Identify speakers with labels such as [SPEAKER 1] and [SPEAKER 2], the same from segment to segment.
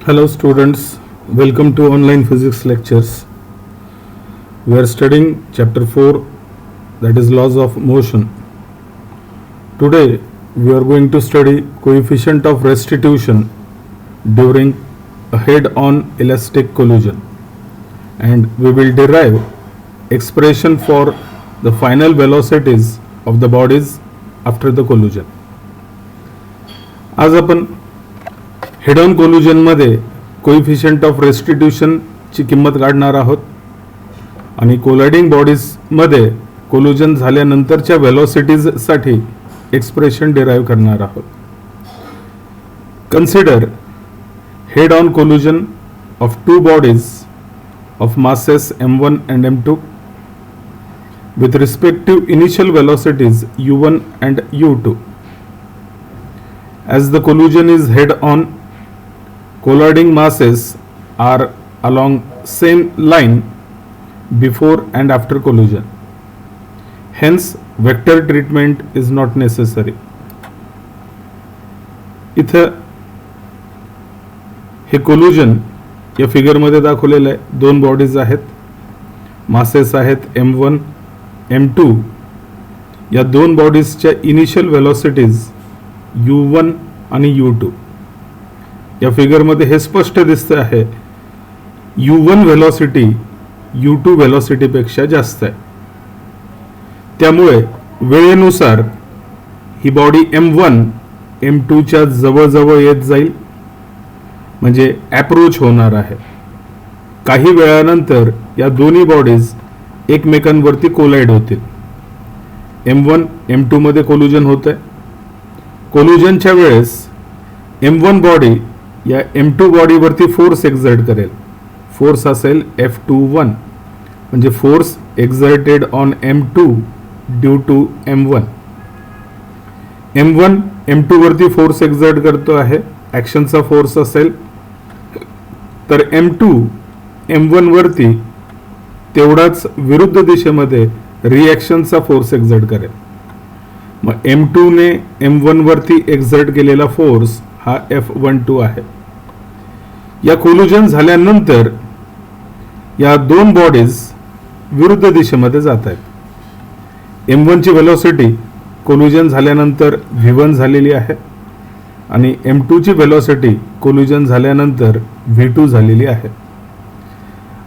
[SPEAKER 1] Hello students, welcome to online physics lectures. We are studying chapter 4, that is laws of motion. Today we are going to study coefficient of restitution during a head-on elastic collision, and we will derive expression for the final velocities of the bodies after the collision. आज आपण head on कोल्युजनमध्ये coefficient of restitution ची किंमत काढणार आहोत आणि कोलायडिंग बॉडीजमध्ये कोल्युजन झाल्यानंतरच्या वेलोसिटीजसाठी expression derive करणार आहोत. Consider head on collision of two bodies of masses m1 and m2 with respective initial velocities u1 and u2. As the collision is head on, colliding masses are along same line before and after collision. Hence, vector treatment is not necessary. इथं हे कोल्युजन या फिगरमध्ये दाखवलेलं आहे. दोन bodies आहेत, masses आहेत m1 m2. या दोन बॉडीजच्या इनिशियल वेलोसिटीज u1 आणि u2. या फिगरमध्ये हे स्पष्ट दिसतं आहे u1 वेलोसिटी u2 वेलोसिटीपेक्षा जास्त आहे. त्यामुळे वेळेनुसार ही बॉडी m1 m2 च्या जवळजवळ येत जाईल, म्हणजे अप्रोच होणार आहे. काही वेळानंतर या दोन्ही बॉडीज एकमेकांवरती कोलाइड होतील. m1 m2 मध्ये कोल्युजन होत आहे. कोल्युजनच्या वेळेस m1 बॉडी या m2 बॉडीवरती फोर्स एक्झर्ट करेल. फोर्स असेल F21, म्हणजे force exerted on m2 due to m1. m1 m2 वरती फोर्स एक्झर्ट करतो आहे, ॲक्शनचा फोर्स असेल, तर m2 m1 वरती तेवढाच विरुद्ध दिशेमध्ये रिॲक्शनचा फोर्स एक्झर्ट करेल. मग m2 ने m1 वरती एक्झर्ट केलेला फोर्स हा F12 आहे. या कोल्युजन झाल्यानंतर या दोन बॉडीज विरुद्ध दिशेमध्ये जात आहेत. m1 ची वेलोसिटी कोल्युजन झाल्यानंतर v1 झालेली आहे आणि m2 ची वेलोसिटी कोल्युजन झाल्यानंतर v2 झालेली आहे.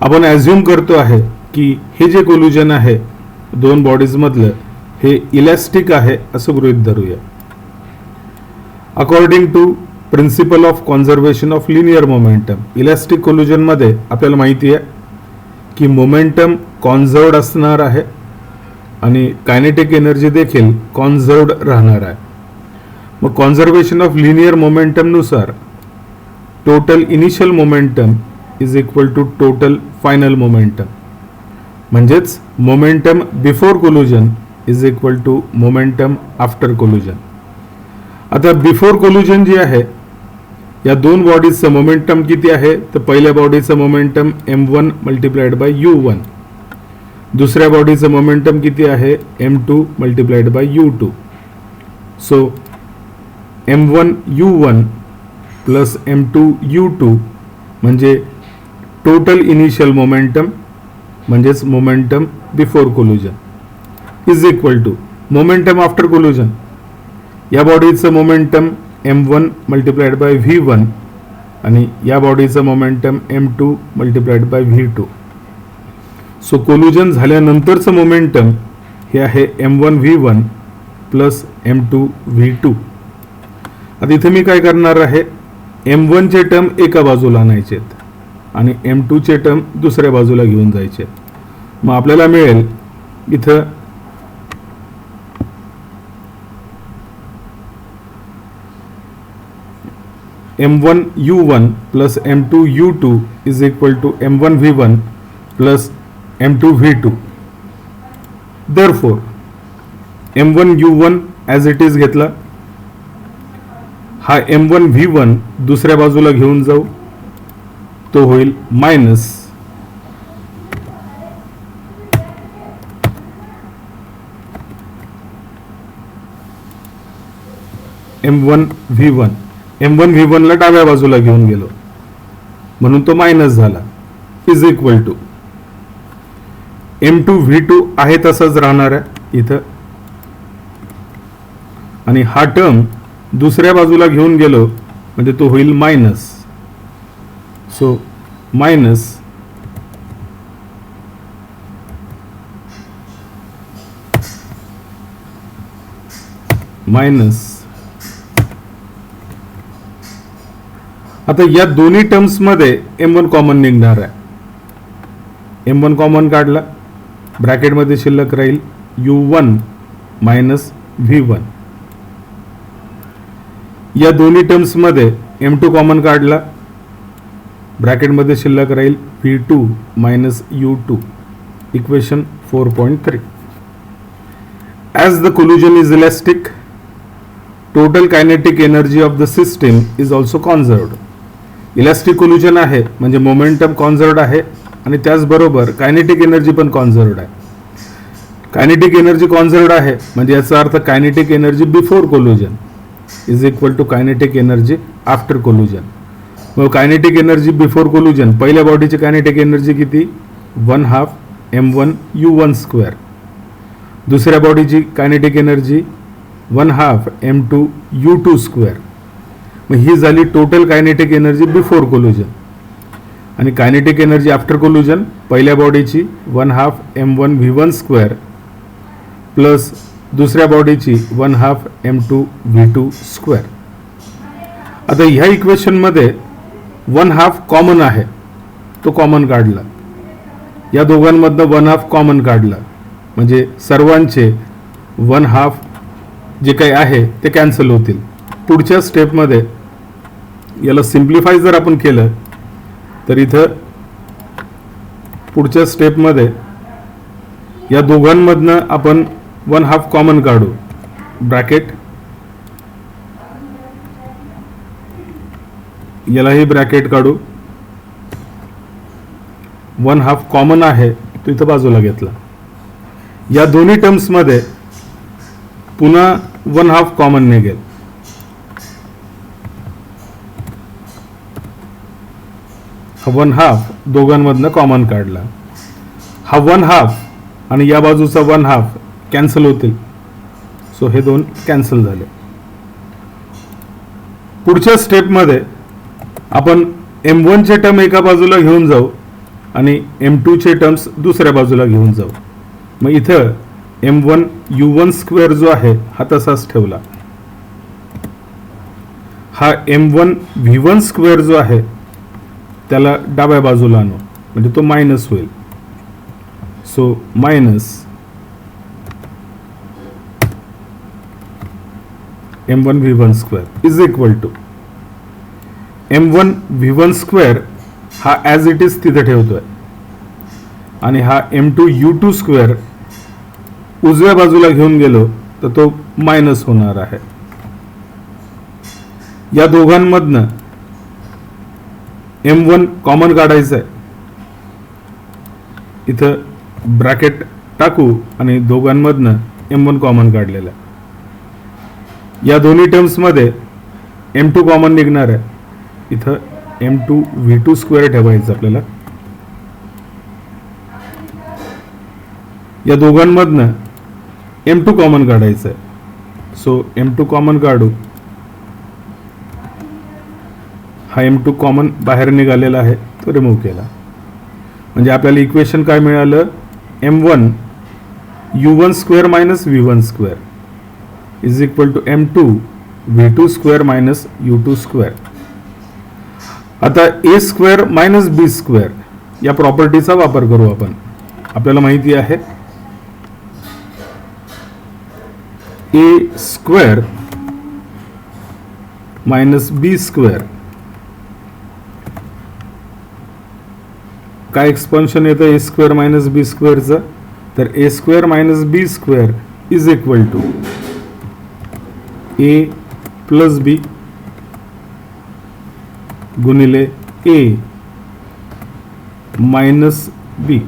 [SPEAKER 1] आपण ॲझ्युम करतो आहे की हे जे कोल्युजन आहे दोन बॉडीज मधलं हे इलॅस्टिक आहे असं गृहीत धरूया. According to principle of conservation of linear momentum, elastic collision मध्ये आपल्याला माहिती आहे की मोमेंटम कॉन्झर्व्ड असणार आहे आणि कायनेटिक एनर्जी देखील कॉन्झर्व्ड राहणार आहे. मग कॉन्झर्वेशन ऑफ लिनियर मोमेंटम नुसार total initial momentum is equal to total final momentum, म्हणजेच momentum before collision is equal to momentum after collision. आता बिफोर कोल्युजन जी आहे या दोन बॉडीजचं मोमेंटम किती आहे, तर पहिल्या बॉडीचं momentum m1 multiplied by u1, दुसऱ्या बॉडीचं मोमेंटम किती आहे m2 multiplied bye u2. So m1 u1 plus m2 u2 म्हणजे टोटल इनिशियल मोमेंटम, म्हणजेच momentum before collision is equal to momentum after collision. या बॉडीचं momentum m1 multiplied by v1 आणि या बॉडीचं momentum m2 multiplied by v2. So collision झाल्यानंतरचं momentum हे आहे m1 v1 plus m2 v2. आता इथे मी काय करणार आहे, m1 चे टर्म एका बाजूला आणायचे आणि m2 चे टर्म दुसऱ्या बाजूला घेऊन जायचे. मग आपल्याला मिळेल इथं m1 u1 plus m2 u2 is equal to m1 v1 plus m2 v2. Therefore, m1 u1 as it is घेतला, हा m1 v1 दुसऱ्या बाजूला घेऊन जाऊ, तो होईल minus m1 v1 m1 v1 ला डाव्या बाजूला घेऊन गेलो, म्हणून तो मायनस झाला, इज इक्वल टू M2V2 आहे तसंच राहणार आहे इथं, आणि हा टर्म दुसऱ्या बाजूला घेऊन गेलो म्हणजे तो होईल मायनस. सो मायनस आता या दोन्ही टर्म्स मध्ये M1 कॉमन निघणार आहे. M1 कॉमन काढला, ब्रॅकेटमध्ये शिल्लक राहील U1 मायनस V1. या दोन्ही टर्म्स मध्ये M2 कॉमन काढला, ब्रॅकेटमध्ये शिल्लक राहील V2 minus U2. Equation 4.3. As the collision is elastic, total kinetic energy of the system is also conserved. Elastic collision आहे म्हणजे मोमेंटम कॉन्झर्व्ड आहे आणि त्याचबरोबर कायनेटिक एनर्जी पण कॉन्झर्व्ड आहे. कायनेटिक एनर्जी कॉन्झर्व्ड आहे म्हणजे याचा अर्थ kinetic energy before collision is equal to kinetic energy after collision. मग कायनेटिक एनर्जी बिफोर कोल्युजन, पहिल्या बॉडीची कायनेटिक एनर्जी किती, 1/2 M1 U1 स्क्वेअर. दुसऱ्या बॉडीची kinetic energy 1/2 M2 U2 square. मग ही झाली टोटल कायनेटिक एनर्जी बिफोर कोल्युजन. आणि कायनेटिक एनर्जी आफ्टर कोल्युजन, पहिल्या बॉडीची 1/2 M1 V1 स्क्वेअर प्लस दुसऱ्या बॉडीची 1/2 M2 V2 स्क्वेअर. आता ह्या इक्वेशनमध्ये 1/2 कॉमन आहे, तो कॉमन काढला. या दोघांमधनं 1/2 कॉमन काढला म्हणजे सर्वांचे 1/2 जे काही आहे ते कॅन्सल होतील. पुढच्या स्टेपमध्ये याला सिम्प्लिफाय जर आपण केलं तर इथं पुढच्या स्टेपमध्ये या दोघांमधनं आपण 1/2 कॉमन काढू, ब्रॅकेट यालाही ब्रॅकेट काढू. 1/2 कॉमन आहे तो इथं बाजूला घेतला. या दोन्ही टर्म्समध्ये पुन्हा 1/2 कॉमन निघेल. हा 1/2 दोघांमधनं कॉमन काढला. हा 1/2 आणि या बाजूचा 1/2 कॅन्सल होतील. सो हे दोन कॅन्सल झाले. पुढच्या स्टेपमध्ये आपण M1 चे टर्म एका बाजूला घेऊन जाऊ आणि M2 चे टर्म्स दुसऱ्या बाजूला घेऊन जाऊ. मग इथं M1 U1 स्क्वेअर जो आहे हा तसाच ठेवला. हा M1 V1 स्क्वेअर जो आहे त्याला डाव्या बाजूला आणू म्हणजे तो मायनस होईल. So minus M1 V1 square is equal to M1 V1 square हा ॲज इट इज तिथे ठेवतोय आणि हा M2 U2 स्क्वेअर उजव्या बाजूला घेऊन गेलो तर तो मायनस होणार आहे. या दोघांमधनं M1 कॉमन काढायचं आहे. इथं ब्रॅकेट टाकू आणि दोघांमधनं M1 कॉमन काढलेलं आहे. या दोन्ही टर्म्समध्ये M2 कॉमन निघणार आहे. इथं M2 V2 स्क्वेअर ठेवायचं आपल्याला. या दोघांमधनं M2 कॉमन काढायचं आहे. सो M2 कॉमन काढू. हा M2 कॉमन बाहेर निघालेला आहे तो रिमूव्ह केला म्हणजे आपल्याला इक्वेशन काय मिळालं, M1 U1 square minus V1 square is equal to M2 V2 square minus U2 square. आता A square minus B square या प्रॉपर्टीचा वापर करू आपण. आपल्याला माहिती आहे A square minus B square काय एक्सपान्शन येतं A स्क्वेअर मायनस B स्क्वेअरचं, तर A square minus B square is equal to A plus B गुणिले A मायनस B.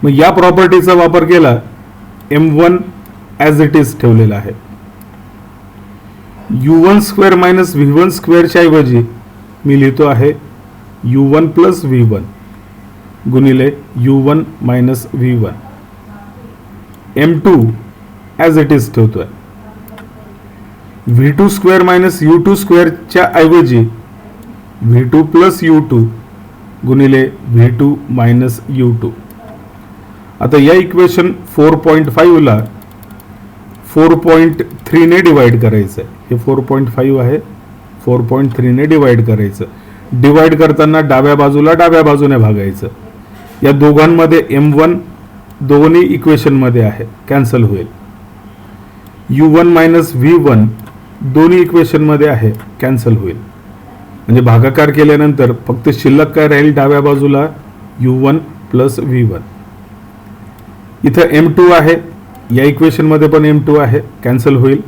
[SPEAKER 1] मग या प्रॉपर्टीचा वापर केला M1 ॲज इट इज ठेवलेला आहे. u1 स्क्वेअर मायनस v1 स्क्वेअरच्या ऐवजी मी लिहितो आहे u1 प्लस v1 गुणिले u1 minus v1. m2 as it is ठेवतोय. v2 स्क्वेअर मायनस u2 स्क्वेअरच्या ऐवजी v2 प्लस u2 गुणिले v2 मायनस u2. आता या इक्वेशन 4.5 ला 4.3 ने डिवाइड करायचं आहे. हे 4.5 आहे, 4.3 ने डिवाइड करायचं. डिवाइड करताना डाव्या बाजूने भागायचं. या दोघांमध्ये m1 दोन्ही इक्वेशन मध्ये आहे, कॅन्सल होईल. u1 मायनस v1 दोन्ही इक्वेशन मध्ये आहे, कॅन्सल होईल. म्हणजे भागाकार केल्यानंतर फक्त शिल्लक काय राहील डाव्या बाजूला u1 प्लस v1. इथं m2 आहे, या इक्वेशन मध्ये पण m2 आहे, कॅन्सल होईल.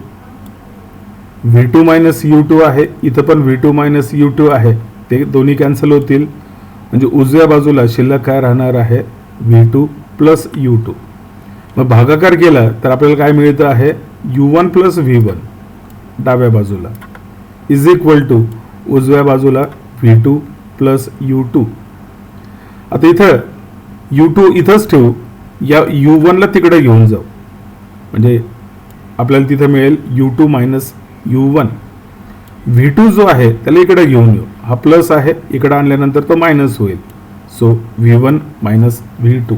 [SPEAKER 1] v2 मायनस u2 आहे, इथं पण v2 मायनस u2 आहे, ते दोन्ही कॅन्सल होतील. म्हणजे उजव्या बाजूला शिल्लक काय राहणार आहे v2 प्लस u2. मग भागाकार केला तर आपल्याला काय मिळतं आहे u1 प्लस v1 डाव्या बाजूला इज इक्वल टू उजव्या बाजूला v2 प्लस u2. आता इथं u2 इथंच ठेवू, या u1 ला तिकडे घेऊन जाऊ. म्हणजे आपल्याला तिथं मिळेल u2 मायनस u1. v2 जो आहे त्याला इकडे घेऊन येऊ. हा प्लस आहे, इकडे आणल्यानंतर तो मायनस होईल. So v1 minus v2.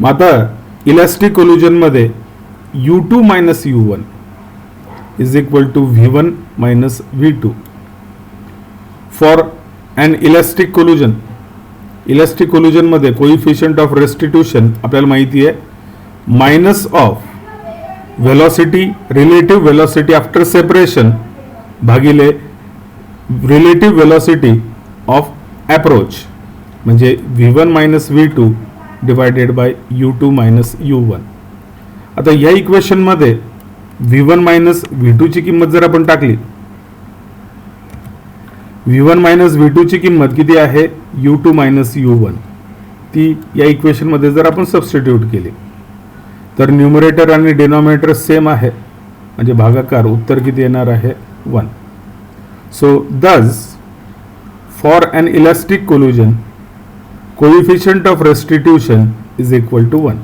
[SPEAKER 1] मग आता इलॅस्टिक कोल्युजन मध्ये u2 minus u1 is equal to v1 minus v2. For inelastic collision मध्ये कोइफिशियंट ऑफ रेस्टिट्यूशन आपल्याला माहिती आहे minus of velocity relative velocity after separation भागिले रिलेटिव्ह वेलोसिटी ऑफ अप्रोच, म्हणजे v1 minus v2 divided by u2 minus u1. आता या equation मध्ये v1 minus v2 ची किंमत जर आपण टाकली, v1 मायनस v2 ची किंमत किती आहे u2 मायनस u1, ती या इक्वेशन मध्ये जर आपण सबस्टिट्यूट केली तर न्यूमरेटर आणि डिनॉमिनेटर सेम आहे, म्हणजे भागाकार उत्तर किती येणार आहे 1. So thus for an elastic collision coefficient of restitution is equal to 1.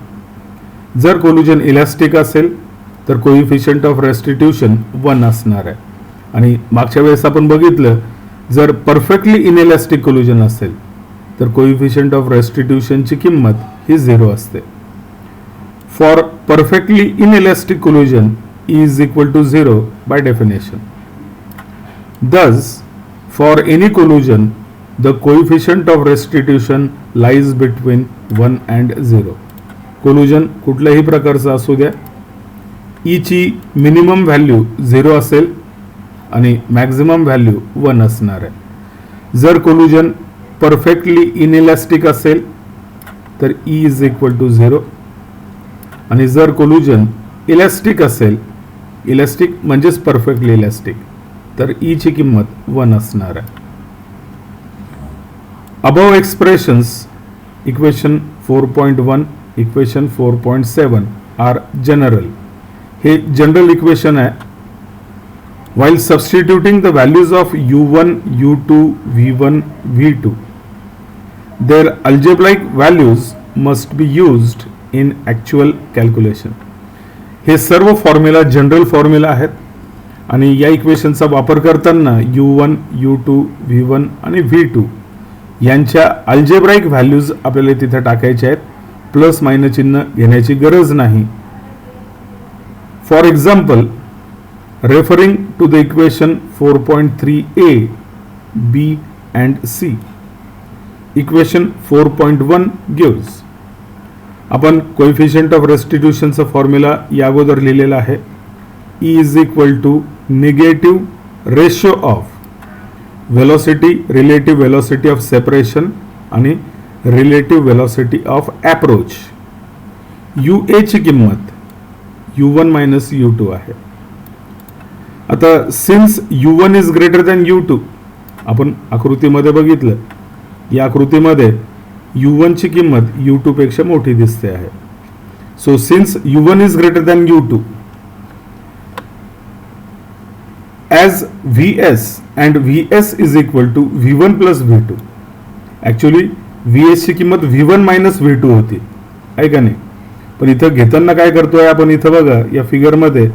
[SPEAKER 1] जर कोल्युजन इलास्टिक असेल तर कोइफिशियंट ऑफ रेस्टिट्यूशन 1 असणार आहे. आणि मागच्या वेळेस आपण बघितलं जर परफेक्टली इनइलास्टिक कोल्युजन असेल तर कोइफिशियंट ऑफ रेस्टिट्यूशनची किंमत ही 0 असते. For perfectly inelastic collision E is equal to 0 by definition. Thus, for any collision, the coefficient of restitution lies between 1 and 0. कोल्युजन कुठल्याही प्रकारचं असू द्या, E ची मिनिमम व्हॅल्यू 0 असेल आणि मॅक्झिमम व्हॅल्यू 1 असणार आहे. जर कोल्युजन परफेक्टली इनइलास्टिक असेल तर E is equal to 0 आणि जर कोल्युजन इलास्टिक असेल, इलास्टिक म्हणजेच परफेक्टली इलास्टिक, तर E ची किंमत 1 असणार आहे. Above expressions equation 4.1 equation 4.7 are general. हे जनरल इक्वेशन आहे. while substituting the values of u1 u2 v1 v2 their algebraic values must be used in actual calculation. हे सर्व फॉर्म्युला जनरल फॉर्म्युला आहेत आणि या इक्वेशनचा वापर करताना u1 u2 v1 आणि v2 यांच्या अल्जेब्राइक व्हॅल्यूज आपल्याला तिथे टाकायचे आहेत. प्लस मायनस चिन्ह घेण्याची गरज नाही. For example, referring to the equation 4.3a, b and c, equation 4.1 gives, आपण कोएफिशिएंट ऑफ रेस्टिट्यूशनचा फॉर्म्युला या अगोदर लिहिलेला आहे. E is equal to negative ratio of velocity relative velocity of separation आणि relative velocity of approach. UA ची किंमत u1 minus u2 आहे. आता since u1 is greater than u2, आपण आकृतीमध्ये बघितलं, या आकृतीमध्ये u1 ची किंमत u2 पेक्षा मोठी दिसते आहे. So since u1 is greater than u2, as V S and V S is equal to V1 plus V2. Actually V एसची किंमत V1 मायनस V2 होती, आहे का नाही? पण इथं घेताना काय करतोय आपण, इथं बघा या फिगरमध्ये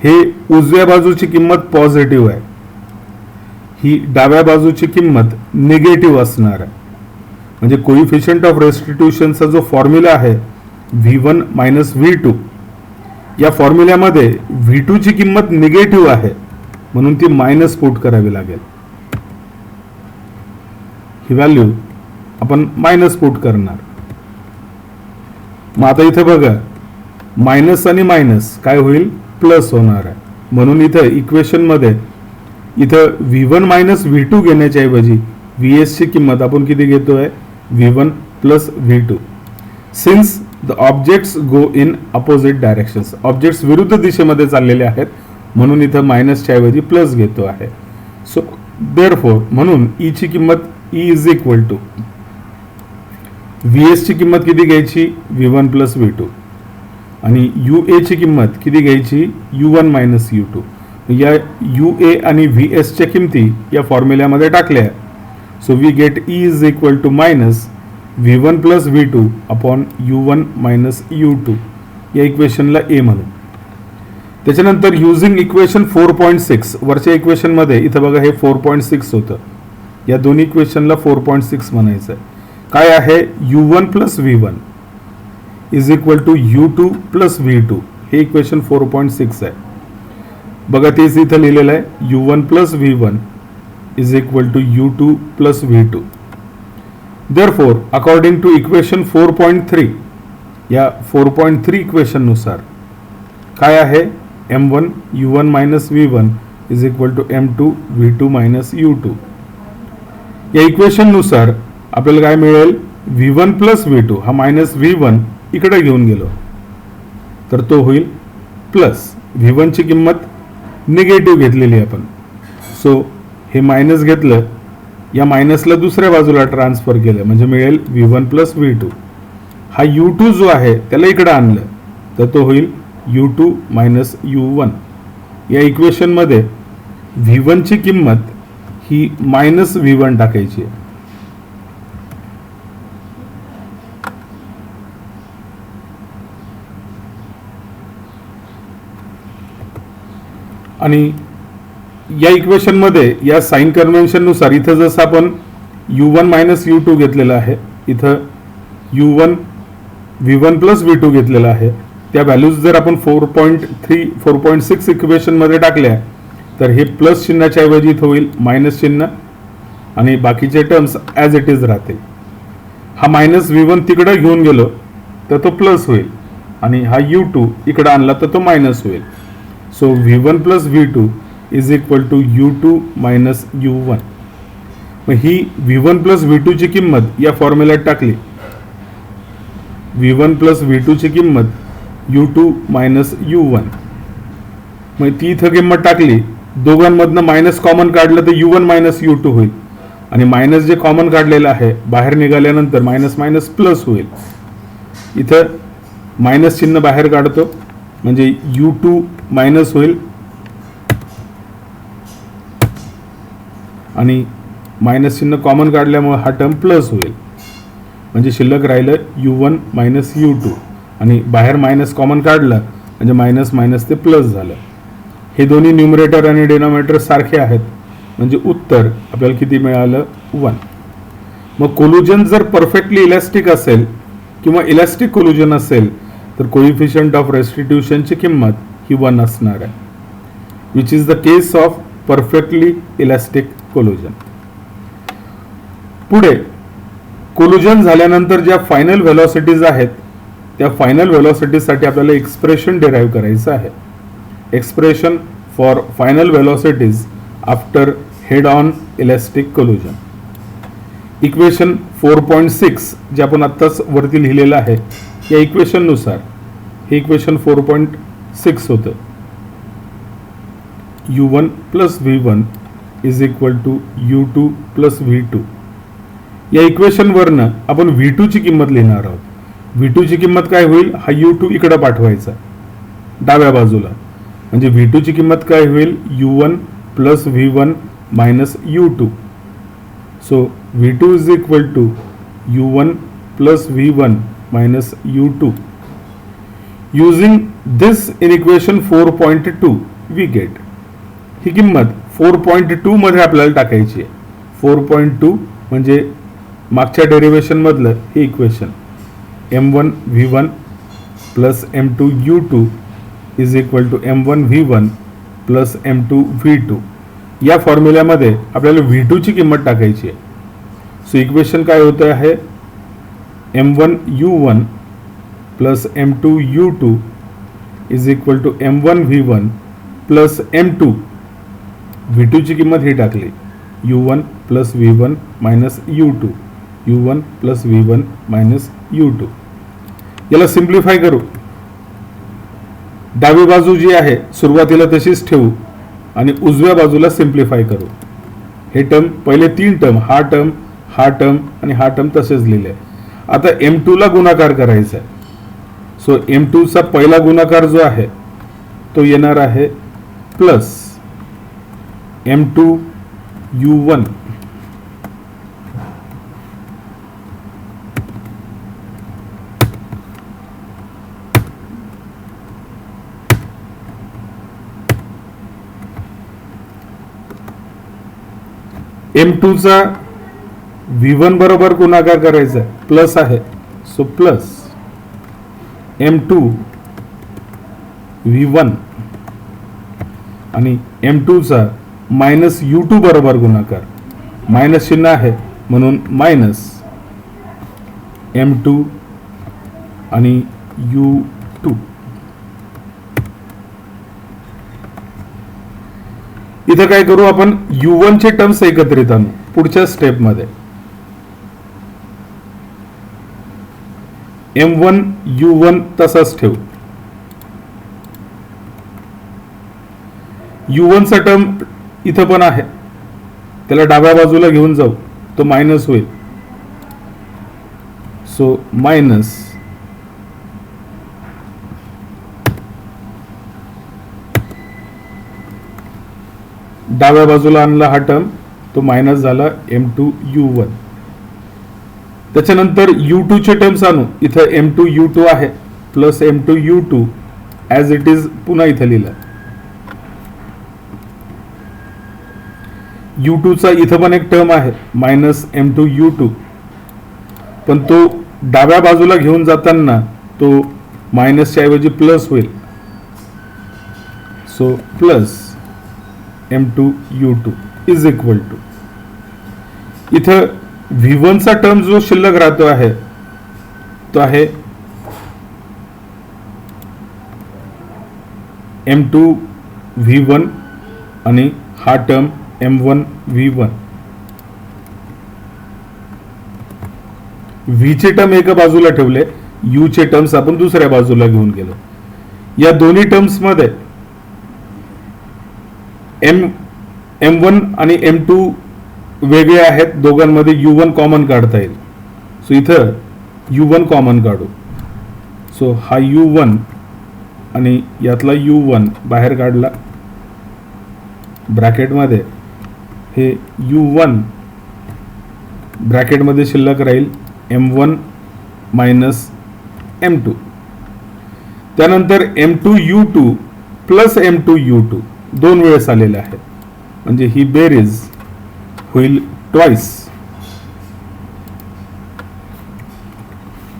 [SPEAKER 1] हे उजव्या बाजूची किंमत पॉझिटिव्ह आहे, ही डाव्या बाजूची किंमत निगेटिव्ह असणार आहे. म्हणजे कोइफिशियंट ऑफ रेस्टिट्यूशनचा जो फॉर्म्युला आहे V1 मायनस V2, या फॉर्म्युल्यामध्ये V2 ची किंमत निगेटिव्ह आहे म्हणून ती मायनस पुट करावी लागेल. ही व्हॅल्यू आपण मायनस पुट करणार. मग आता इथे बघा मायनस आणि मायनस काय होईल, प्लस होणार आहे. म्हणून इथं इक्वेशन मध्ये इथं V1 मायनस V2 घेण्याच्या ऐवजी VS ची किंमत आपण किती घेतोय, V1 plus V2. Since the objects go in opposite directions, objects विरुद्ध दिशेमध्ये चाललेले आहेत म्हणून इथं मायनसच्या ऐवजी प्लस घेतो आहे. सो देअरफॉर म्हणून E ची किंमत E is equal to VS ची किंमत किती घ्यायची, V1 प्लस V2, आणि UA ची किंमत किती घ्यायची, U1 मायनस U2. या UA आणि VS च्या किमती या फॉर्म्युल्यामध्ये टाकल्या. So we get E is equal to minus V1 plus V2 upon U1 minus U2. या इक्वेशनला A म्हणू. त्याच्यानंतर युझिंग इक्वेशन 4.6, वरच्या इक्वेशनमध्ये इथं बघा हे 4.6 होतं, या दोन्ही इक्वेशनला 4.6 म्हणायचं आहे. काय आहे, U1 plus V1 is equal to U2 plus V2. हे इक्वेशन 4.6 आहे. बघा तेच इथं लिहिलेलं आहे, U1 plus V1 is equal to U2 plus V2. Therefore according to equation 4.3, या 4.3 इक्वेशन नुसार काय आहे, M1 U1 minus V1 is equal to M2 V2 minus U2. या इक्वेशन नुसार आपल्याला काय मिळेल, V1 प्लस V2, हा मायनस V1 इकडे घेऊन गेलो तर तो होईल प्लस. V1 ची किंमत निगेटिव्ह घेतलेली आपण, सो हे मायनस घेतलं, या मायनसला दुसऱ्या बाजूला ट्रान्सफर केलं म्हणजे मिळेल V1 प्लस V2. हा U2 जो आहे त्याला इकडे आणलं तर तो होईल U2 मायनस U1. या इक्वेशन मध्ये V1 ची किंमत ही मायनस V1 टाकायची आहे. आणि या इक्वेशन मध्ये या साइन कन्व्हेन्शन नुसार इथं जसं आपण U1 मायनस U2 घेतलेलं आहे, इथं U1 V1 प्लस V2 घेतलेला आहे, त्या व्हॅल्यूज जर आपण 4.3 4.6 इक्वेशन मध्ये टाकल्या तर हे प्लस चिन्हाच्या ऐवजी इथं होईल मायनस चिन्ह आणि बाकीचे टर्म्स ॲज इट इज राहतील. हा मायनस V1 तिकडे घेऊन गेलो तर तो प्लस होईल आणि हा U2 इकडे आणला तर तो मायनस होईल. So V1 plus V2 is equal to U2 minus U1. मग ही V1 प्लस V2 ची किंमत या फॉर्म्युल्यात टाकली, V1 प्लस V2 ची किंमत U2 मायनस U1. मग ती इथं किंमत टाकली, दोघांमधनं मायनस कॉमन काढलं तर U1 मायनस U2 होईल आणि मायनस जे कॉमन काढलेलं आहे बाहेर निघाल्यानंतर मायनस मायनस प्लस होईल. इथं मायनस चिन्ह बाहेर काढतो म्हणजे U2 मायनस होईल आणि मायनस चिन्ह कॉमन काढल्यामुळे हा टर्म प्लस होईल म्हणजे शिल्लक राहिलं U1 मायनस U2 आणि बाहेर मायनस कॉमन काढलं म्हणजे मायनस मायनस ते प्लस झालं. हे दोन्ही न्यूमरेटर आणि डिनॉमिनेटर सारखे आहेत म्हणजे उत्तर आपल्याला किती मिळालं, 1. मग कोल्युजन जर परफेक्टली इलॅस्टिक असेल किंवा इलॅस्टिक कोल्युजन असेल तर कोइफिशियंट ऑफ रेस्टिट्यूशनची किंमत ही 1 असणार आहे, which is the case of perfectly elastic collision. पुढे कोल्युजन झाल्यानंतर ज्या फायनल व्हेलॉसिटीज आहेत त्या फायनल व्हेलॉसिटीसाठी आपल्याला एक्सप्रेशन डिराईव्ह करायचं आहे. Expression for final velocities after head on elastic collision. Equation 4.6 जे आपण आत्ताच वरती लिहिलेलं आहे या इक्वेशन नुसार हे इक्वेशन 4.6 होतं. U1 plus V1 is equal to U2 plus V2. या इक्वेशन वरनं आपण V2 ची किंमत लिहिणार आहोत. V2 ची किंमत काय होईल, हा U2 इकडे पाठवायचा डाव्या बाजूला म्हणजे V2 ची किंमत काय होईल, U1 plus V1 minus U2. So V2 is equal to U1 plus V1 minus U2. Using this in equation 4.2 we get, ही किंमत 4.2 मध्ये आपल्याला टाकायची आहे. 4.2 म्हणजे मागच्या डेरिव्हेशन मधलं हे equation, M1 V1 plus M2 U2 is equal to M1 V1 plus M2 V2. या फॉर्म्युल्यामध्ये आपल्याला V2 ची किंमत टाकायची आहे. सो इक्वेशन काय होतं आहे, M1 U1 plus M2 U2 is equal to M1 V1 plus M2. V2 ची किंमत ही टाकली, U1 plus V1 minus U2, U1 plus V1 minus U2. याला सिम्प्लिफाय करू. डावी बाजू जी आहे सुरुवातीला तशीच ठेवू आणि उजव्या बाजूला सिम्प्लिफाय करू. हे टर्म पहिले 3 टर्म, हा टर्म, हा टर्म आणि हा टर्म तसेच लिहिले. आता M2 ला गुणाकार करायचा आहे. सो M2 चा पहिला गुणाकार जो आहे तो येणार आहे प्लस M2 U1 M2 चा V1 बरोबर गुणाकार करायचा आहे, प्लस आहे. सो प्लस M2 V1 आणि M2 चा मायनस U2 बरोबर गुणाकार, मायनस चिन्ह आहे म्हणून मायनस M2 आणि U2. इथं काय करू आपण, U1 चे टर्म्स एकत्रित आणू पुढच्या स्टेप मध्ये. M1 U1 तसाच ठेवू. U1 चा टर्म इथं पण आहे, त्याला डाव्या बाजूला घेऊन जाऊ, तो मायनस होईल. सो मायनस डाव्या बाजूला आणला हा टर्म, तो मायनस झाला M2 U1. त्याच्यानंतर U2 चे टर्म्स आणू. इथं M2 U2 आहे plus M2 U2 as it is पुन्हा इथं लिहिलं. U2 चा इथं पण एक टर्म आहे मायनस M2 U2, पण तो डाव्या बाजूला घेऊन जाताना तो मायनसच्या ऐवजी प्लस होईल. So plus M2 U2 is equal to, इथं V1 चा टर्म जो शिल्लक राहतो आहे तो आहे M2 V1 आणि हा टर्म M1 V1. V चे टर्म एका बाजूला ठेवले, U चे टर्म्स आपण दुसऱ्या बाजूला घेऊन गेलो. या दोन्ही टर्म्स मध्ये M1 आणि M2 वेगळे आहेत, दोघांमध्ये U1 कॉमन काढता येईल. सो इथं U1 कॉमन काढू. सो हा U1 आणि यातला U1 बाहेर काढला ब्रॅकेटमध्ये. हे U1 ब्रॅकेटमध्ये शिल्लक राहील M1 मायनस M2. त्यानंतर M2 U2 plus M2 U2 दोन वेळेस आलेले आहे, म्हणजे ही बेरीज होईल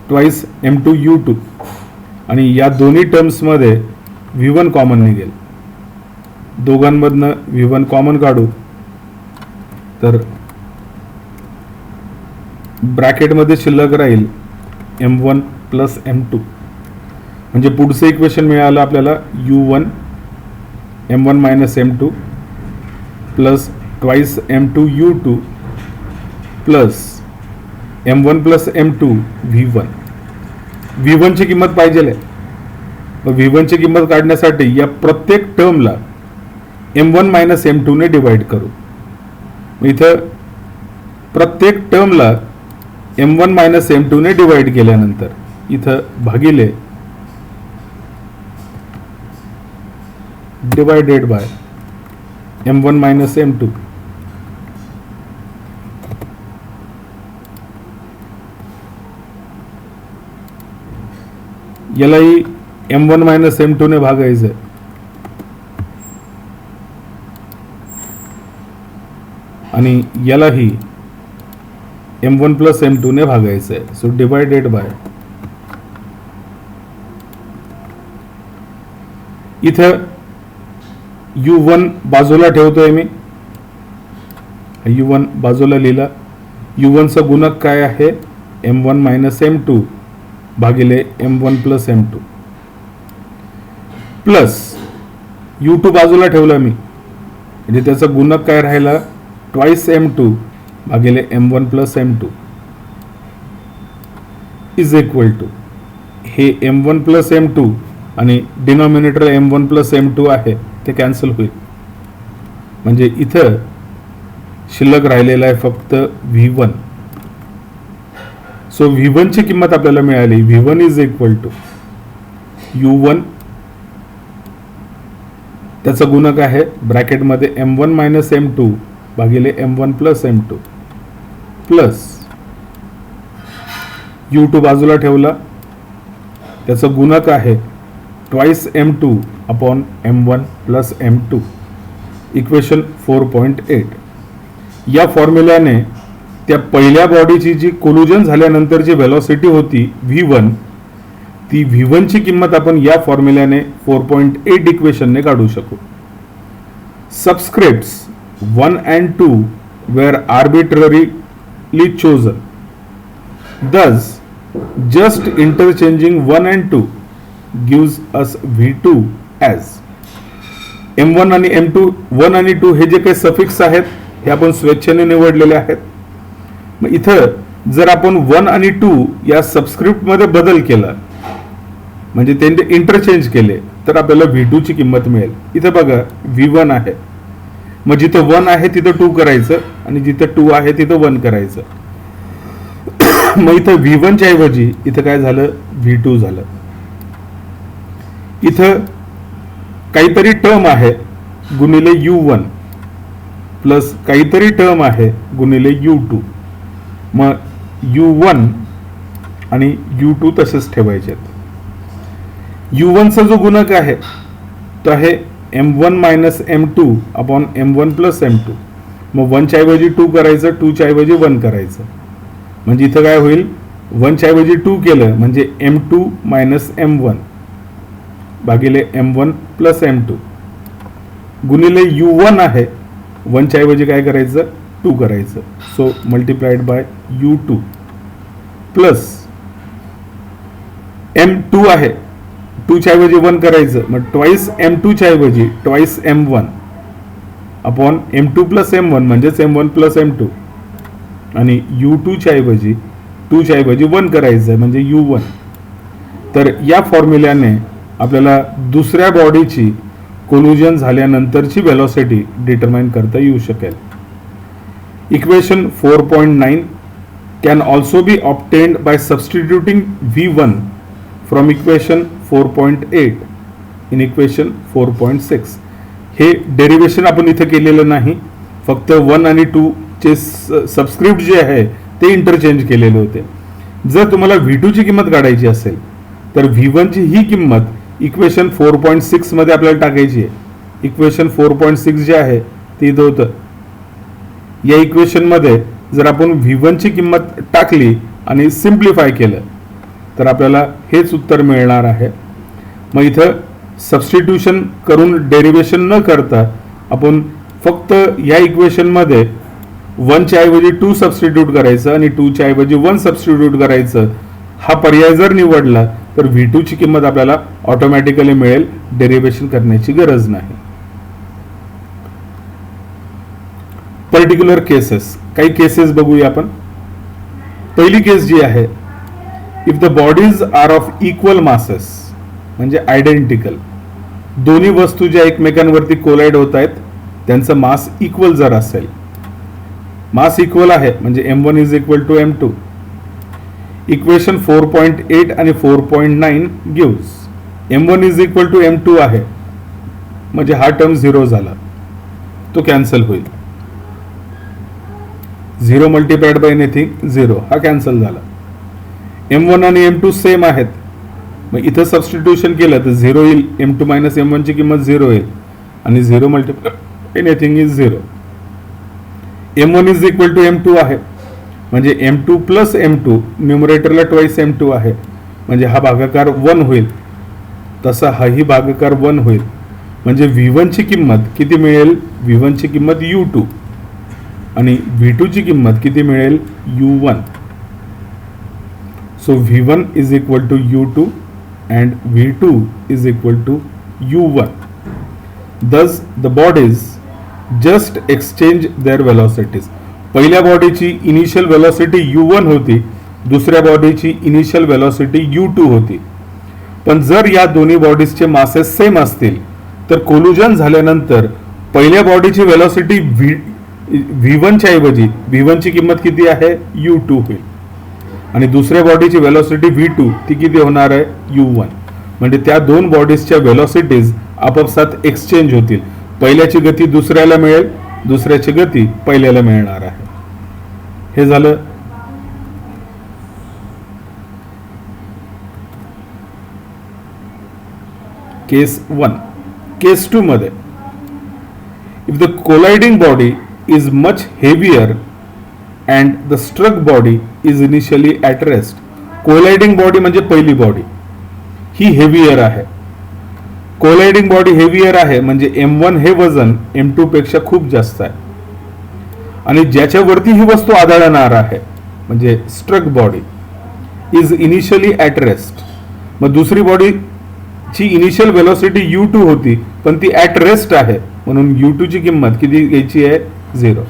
[SPEAKER 1] ट्वाइस M2 U2. आणि या दोन्ही टर्म्स मध्ये V1 कॉमन निघेल, दोघांमधनं V1 कॉमन काढू तर ब्रॅकेटमध्ये शिल्लक राहील M1 प्लस M2. म्हणजे पुढचं इक्वेशन मिळालं आपल्याला U1 M1 minus M2 plus twice M2 U2 plus M1 plus M2 V1. V1 ची किंमत पाहिजे आहे. V1 ची किंमत काढण्यासाठी या प्रत्येक टर्मला M1 मायनस M2 ने डिवाइड करू. इथं प्रत्येक टर्मला M1 मायनस M2 ने डिवाइड केल्यानंतर इथं भागिले divided by m1 minus m2. यालाही m1 मायनस m2 ने भागायचं आहे. आणि यालाही m1 प्लस m2 ने भागायचं आहे. सो डिवायडेड बाय, इथं u1 बाजूला ठेवतोय मी, u1 बाजूला लिहिला. u1 चा गुणक काय आहे, m1 मायनस m2 भागिले m1 plus m2 plus u2 बाजूला ठेवला मी, म्हणजे त्याचा गुणक काय राहिला, ट्वाइस m2 भागिले m1 plus m2 is equal to, हे m1 प्लस m2 आणि डिनॉमिनेटर m1 प्लस m2 आहे ते कॅन्सल होईल. म्हणजे इथं शिल्लक राहिलेला आहे फक्त v1. सो v1 ची किंमत आपल्याला मिळाली, v1 is equal to u1, त्याचा गुणक आहे ब्रॅकेटमध्ये m1 मायनस m2 भागिले m1 plus m2 plus u2 बाजूला ठेवला, त्याचा गुणक आहे twice m2 upon m1 plus m2, equation 4.8. या फॉर्म्युल्याने त्या पहिल्या बॉडीची जी कोल्युजन झाल्यानंतरची व्हेलॉसिटी होती v1, ती v1 ची किंमत आपण या फॉर्म्युल्याने 4.8 इक्वेशनने काढू शकू. Subscripts 1 and 2 were arbitrarily chosen. Thus, just interchanging 1 and 2 gives us v2 as m1 आणि m2, 1 आणि 2 हे जे काही सफिक्स आहेत हे आपण स्वेच्छेने निवडलेले आहेत. मग इथं जर आपण 1 आणि 2 या सबस्क्रिप्ट मध्ये बदल केला, म्हणजे त्यांचे इंटरचेंज केले, तर आपल्याला v2 ची किंमत मिळेल. इथं बघा v1 आहे, मग जिथं 1 आहे तिथं 2 करायचं आणि जिथं 2 आहे तिथं 1 करायचं. मग इथं v1 च्या ऐवजी इथं काय झालं, v2 झालं. इथं काहीतरी टर्म आहे गुणिले u1 प्लस काहीतरी टर्म आहे गुणिले u2. मग u1 आणि u2 तसेच ठेवायचे. u1 चा जो गुणक आहे तो आहे m1 minus m2 upon m1 plus m2. मग 1 च्या ऐवजी 2 करायचं, 2 च्या ऐवजी 1 करायचं. म्हणजे इथं काय होईल, 1 च्या ऐवजी 2 केलं म्हणजे m2 मायनस m1 भागिले m1 प्लस m2 गुणिले u1 आहे, 1 च्या ऐवजी काय करायचं, 2 करायचं. So multiplied by u2 plus m2 आहे, 2 च्या ऐवजी 1 करायचं, मग ट्वाइस m2 च्या ऐवजी twice m1 upon m2 plus m1 म्हणजेच m1 प्लस m2 आणि u2 च्या ऐवजी 2 च्या ऐवजी 1 करायचं म्हणजे u1. तर या फॉर्म्युल्याने आपल्याला दुसऱ्या बॉडीची कोल्युजन झाल्यानंतरची व्हेलॉसिटी डिटरमाइन करता येऊ शकेल. Equation 4.9 can also be obtained by substituting v1 from equation 4.8 in equation 4.6. हे डेरिवेशन आपण इथे केलेलं नाही, फक्त 1 आणि 2 चे सबस्क्रिप्ट जे आहे ते इंटरचेंज केलेले होते. जर तुम्हाला v2 ची किंमत काढायची असेल तर v1 ची ही किंमत इक्वेशन 4.6 मध्ये आपल्याला टाकायची आहे. इक्वेशन 4.6 जे आहे ते इथं होतं. या इक्वेशन मध्ये जर आपण v1 ची किंमत टाकली आणि सिम्प्लिफाय केलं तर आपल्याला हेच उत्तर मिळणार आहे. मग इथं सबस्टिट्यूशन करून डेरिवेशन न करता आपण फक्त या इक्वेशन मध्ये 1 च्या ऐवजी 2 सबस्टिट्यूट करायचं आणि 2 च्या ऐवजी 1 सबस्टिट्यूट करायचं, हा पर्याय जर निवडला तर v2 ची किंमत आपल्याला ऑटोमॅटिकली मिळेल, डेरिवेशन करण्याची गरज नाही. पर्टिक्युलर केसेस, काही केसेस बघूया आपण. पहिली केस जी आहे, if the bodies are of equal masses म्हणजे आयडेंटिकल, दोन्ही वस्तू ज्या एकमेकांवरती कोलाइड होत आहेत त्यांचं मास इक्वल जर असेल, मास इक्वल आहे म्हणजे m1 is equal to m2. Equation 4.8 आणि 4.9 gives m1 is equal to m2 आहे म्हणजे हा टर्म 0 झाला, तो कॅन्सल होईल. 0 मल्टिप्लाइड बाय एनिथिंग 0, हा कॅन्सल झाला. m1 आणि m2 सेम आहेत, मग इथं सबस्टिट्यूशन केलं तर 0 येईल, m2 मायनस m1 ची किंमत 0 येईल आणि 0 multiplied anything is 0. m1 is equal to m2 आहे, म्हणजे m2 plus m2, न्यूमरेटरला twice m2 आहे, म्हणजे हा भागाकार 1 होईल, तसा हाही भागाकार 1 होईल. म्हणजे v1 ची किंमत किती मिळेल? v1 ची किंमत u2 आणि v2 ची किंमत किती मिळेल? u1. So v1 is equal to u2 and v2 is equal to u1. Thus the bodies just exchange their velocities. पहिल्या बॉडीची इनिशियल वेलॉसिटी u1 होती, दुसऱ्या बॉडीची इनिशियल वेलॉसिटी u2 होती. पण जर या दोन्ही बॉडीजचे मासेस सेम असतील तर कोल्युजन झाल्यानंतर पहिल्या बॉडीची वेलॉसिटी v1 च्या ऐवजी v1 ची किंमत किती आहे? u2 होईल आणि दुसऱ्या बॉडीची वेलॉसिटी v2 ती किती होणार आहे? u1. म्हणजे त्या दोन बॉडीजच्या वेलॉसिटीज आपापसात एक्सचेंज होतील. पहिल्याची गती दुसऱ्याला मिळेल, दुसऱ्याची गती पहिल्याला मिळणार आहे. हे झालं केस 1. केस 2 मध्ये if the colliding body is much heavier and the struck body is initially at rest. Colliding body म्हणजे पहिली बॉडी ही हेवियर आहे. कोलाइडिंग बॉडी हेवियर आहे म्हणजे m1 हे वजन m2 पेक्षा खूप जास्त आहे आणि ज्याच्यावरती ही वस्तू आदळणार आहे म्हणजे struck body is initially at rest. मग दुसरी बॉडीची इनिशियल वेलॉसिटी u2 होती पण ती ॲट रेस्ट आहे म्हणून u2 ची किंमत किती घ्यायची आहे? 0.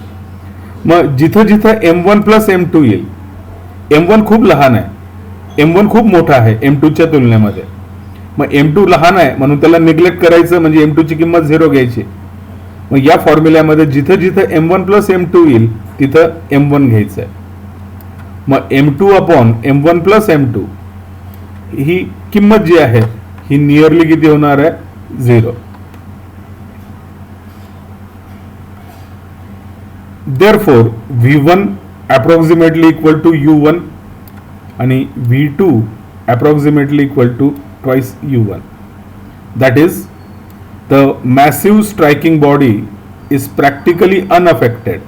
[SPEAKER 1] मग जिथं जिथं m1 प्लस m2 येईल, m1 खूप लहान आहे, m1 खूप मोठा आहे m2 च्या तुलनेमध्ये, मग m2 लहान आहे म्हणून त्याला निग्लेक्ट करायचं म्हणजे m2 ची किंमत 0 घ्यायची. मग या फॉर्म्युल्यामध्ये जिथं जिथं m1 प्लस m2 येईल तिथं m1 घ्यायचं आहे. मग m2 upon m1 plus m2 ही किंमत जी आहे ही नियरली किती होणार आहे? 0. Therefore v1 approximately equal to u1 आणि v2 approximately equal to twice u1. That is, the massive striking body is practically unaffected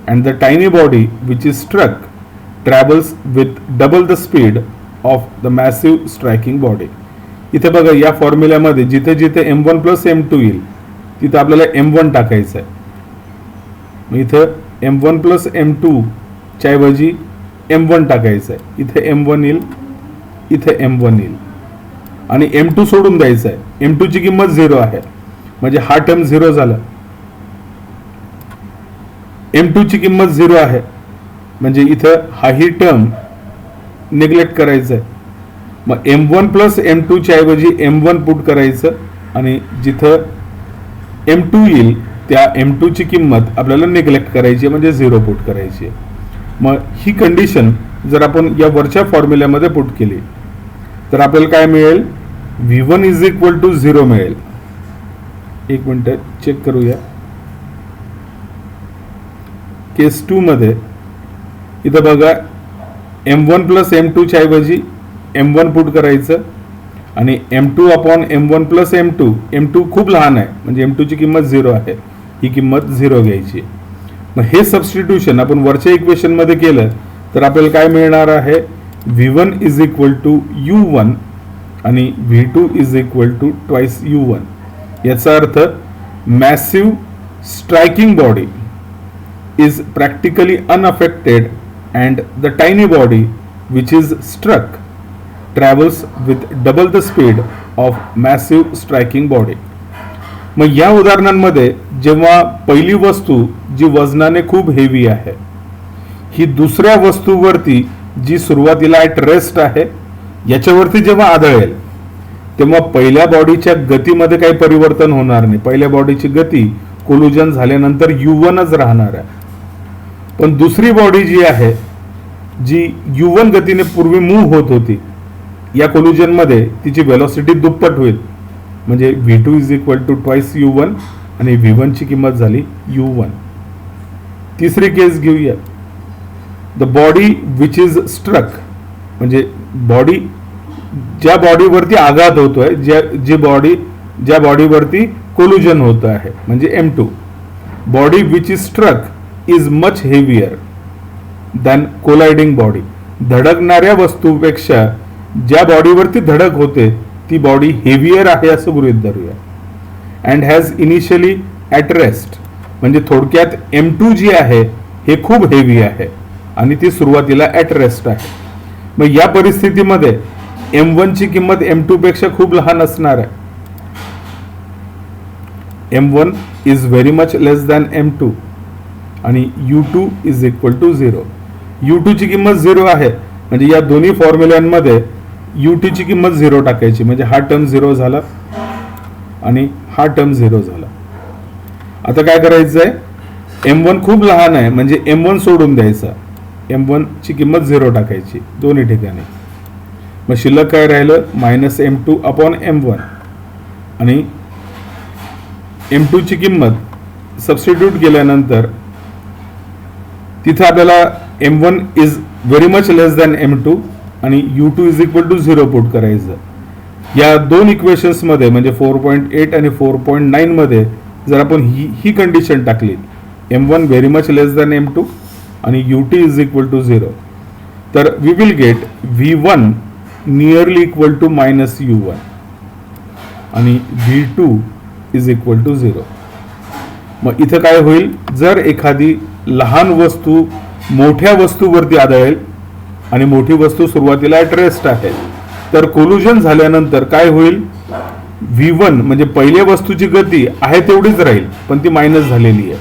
[SPEAKER 1] and the tiny body which is struck travels with double the speed of the massive striking body. इथे बघा या फॉर्म्युल्यामध्ये जिथे जिथे m1 plus m2 येईल तिथे आपल्याला m1 टाकायचं आहे. मग इथं m1 प्लस m2 च्या ऐवजी m1 टाकायचं आहे. इथे m1 येईल, इथे m1 येईल आणि m2 सोडून द्यायचं आहे. m2 ची किंमत 0 आहे म्हणजे हा टर्म 0 झाला. m2 ची किंमत 0 आहे म्हणजे इथं हाही टर्म निग्लेक्ट करायचं आहे. मग m1 प्लस m2 च्या ऐवजी m1 पुट करायचं आणि जिथं m2 येईल त्या m2 ची किंमत आपल्याला निग्लेक्ट करायची म्हणजे 0 पुट करायची. मग ही कंडिशन जर आपण या वरच्या फॉर्म्युल्यामध्ये पुट केली तर आपल्याला काय मिळेल? v1 इज इक्वल टू 0 मिळेल. एक मिनिट चेक करूया. केस 2 मध्ये इथं बघा m1 प्लस m2 च्या ऐवजी m1 पुट करायचं आणि m2 upon m1 plus m2 खूप लहान आहे म्हणजे m2 ची किंमत 0 आहे, ही किंमत 0 घ्यायची. मग हे सबस्टिट्यूशन आपण वरच्या इक्वेशन मध्ये केलं तर आपल्याला काय मिळणार आहे? v1 is equal to u1 आणि v2 is equal to twice u1. याचा अर्थ massive striking body is practically unaffected and the tiny body which is struck travels with double the speed of massive striking body. मग या उदाहरणांमध्ये जेव्हा पहिली वस्तू जी वजनाने खूप हेवी आहे ही दुसऱ्या वस्तूवरती जी सुरुवातीला ॲट रेस्ट आहे याच्यावरती जेव्हा आदळेल तेव्हा पहिल्या बॉडीच्या गतीमध्ये काही परिवर्तन होणार नाही. पहिल्या बॉडीची गती कोल्युजन झाल्यानंतर u1च राहणार आहे. पण दुसरी बॉडी जी आहे जी u1 गतीने पूर्वी मूव्ह होत होती या कोल्युजन मध्ये तिची वेलॉसिटी दुप्पट होईल म्हणजे V2 is equal to twice U1 आणि V1 ची किंमत झाली U1. तिसरी केस घेऊया. The body which is struck, म्हणजे बॉडी ज्या बॉडीवरती आघात होतोय, ज्या बॉडीवरती कोल्युजन होत आहे, म्हणजे M2. Body which is struck is much heavier than colliding body. धडकणाऱ्या वस्तूपेक्षा ज्या बॉडीवरती धडक होते ती बॉडी हेवियर आहे असं गृहीत धरूया. And has initially at rest, म्हणजे थोडक्यात M2 जी आहे हे खूप हेवी आहे आणि ती सुरुवातीला ॲट रेस्ट आहे. मग या परिस्थितीमध्ये M1 ची किंमत M2 पेक्षा खूप लहान असणार आहे. M1 is very much less than M2 आणि U2 is equal to 0. U2 ची किंमत 0 आहे, म्हणजे या दोन्ही फॉर्म्युल्यांमध्ये U2 ची किंमत 0 टाकायची, म्हणजे हा टर्म 0 झाला आणि हा टर्म 0 झाला. आता काय करायचं आहे, M1 खूप लहान आहे म्हणजे M1 सोडून द्यायचा, M1 ची किंमत 0 टाकायची दोन्ही ठिकाणी. मग शिल्लक काय राहिलं, -M2 अपॉन M1 आणि M2 ची किंमत सबस्टिट्यूट केल्यानंतर तिथे आपल्याला M1 is very much less than M2 आणि U2 is equal to 0 put करायचं. या दोन इक्वेशन्स मध्ये म्हणजे 4.8 आणि 4.9 मध्ये जर आपण ही कंडिशन टाकली, M1 व्हेरी मच लेस दॅन M2 आणि U2 इज इक्वल टू 0, तर we will get V1 nearly equal to -U1 आणि V2 इज इक्वल टू 0. मग इथं काय होईल, जर एखादी लहान वस्तू मोठ्या वस्तूवरती आदळेल आणि मोठी वस्तू सुरुवातीला ॲट रेस्ट आहे, तर कोल्युजन झाल्यानंतर काय होईल, V1 म्हणजे पहिल्या वस्तूची गती आहे तेवढीच राहील पण ती मायनस झालेली आहे.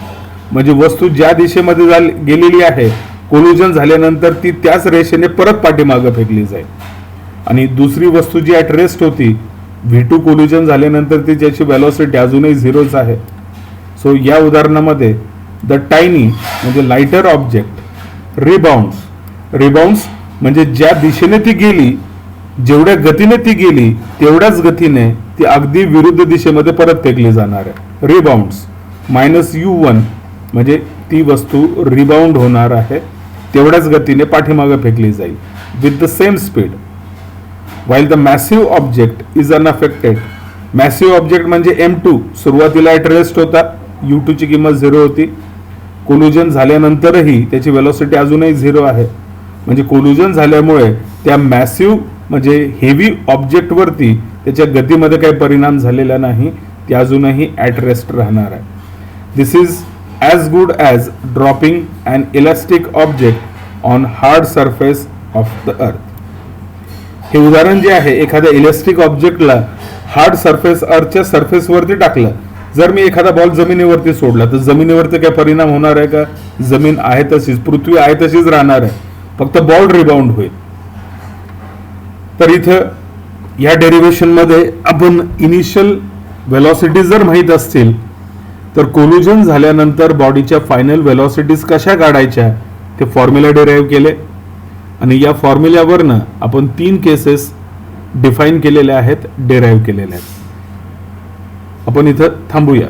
[SPEAKER 1] म्हणजे वस्तू ज्या दिशेमध्ये गेलेली आहे कोल्युजन झाल्यानंतर ती त्याच रेषेने परत पाठीमागे फेकली जाईल. आणि दुसरी वस्तू जी ॲट रेस्ट होती, V2 कोल्युजन झाल्यानंतर ती ज्याची व्हेलॉसिटी अजूनही 0च आहे. सो या उदाहरणामध्ये द टायनी म्हणजे लाइटर ऑब्जेक्ट रिबाउंड्स म्हणजे ज्या दिशेने ती गेली, जेवढ्या गतीने ती गेली तेवढ्याच गतीने ती अगदी विरुद्ध दिशेमध्ये परत फेकली जाणार आहे. रिबाउंड्स -U1 म्हणजे ती वस्तू रिबाउंड होणार आहे, तेवढ्याच गतीने पाठीमागे फेकली जाईल with the same speed. while the massive object is unaffected. massive object म्हणजे M2 सुरुवातीला ॲट रेस्ट होता, U2 ची किंमत 0 होती. कोल्युजन झाल्यानंतरही त्याची वेलोसिटी अजूनही 0 आहे. म्हणजे कोल्युजन झाल्यामुळे त्या मॅसिव्ह म्हणजे हेवी ऑब्जेक्ट वरती त्याच्या गतीमध्ये काही परिणाम झालेला नाही, ती अजूनही ॲट रेस्ट राहणार आहे. This is as good as dropping an elastic object on hard surface of the earth. हे उदाहरण जे आहे, एखाद्या इलास्टिक ऑब्जेक्टला हार्ड सरफेस अर्थच्या सरफेसवरती टाकलं, जर मी एखादा बॉल जमिनीवरती सोडला तर जमिनीवरती काय परिणाम होणार आहे का? जमीन आहे तशीच, पृथ्वी आहे तशीच राहणार आहे, फक्त बॉल रिबाउंड होईल. तर इथं या डेरिव्हेशन मध्ये आपण इनिशियल वेलॉसिटी जर माहित असतील तर कोल्युजन झाल्यानंतर बॉडीच्या फायनल वेलॉसिटीज कशा काढायच्या ते फॉर्म्युला डिराईव्ह केले आणि या फॉर्म्युल्यावरनं आपण 3 केसेस डिफाईन केलेल्या आहेत, डिराईव्ह केलेल्या आहेत. आपण इथं थांबूया.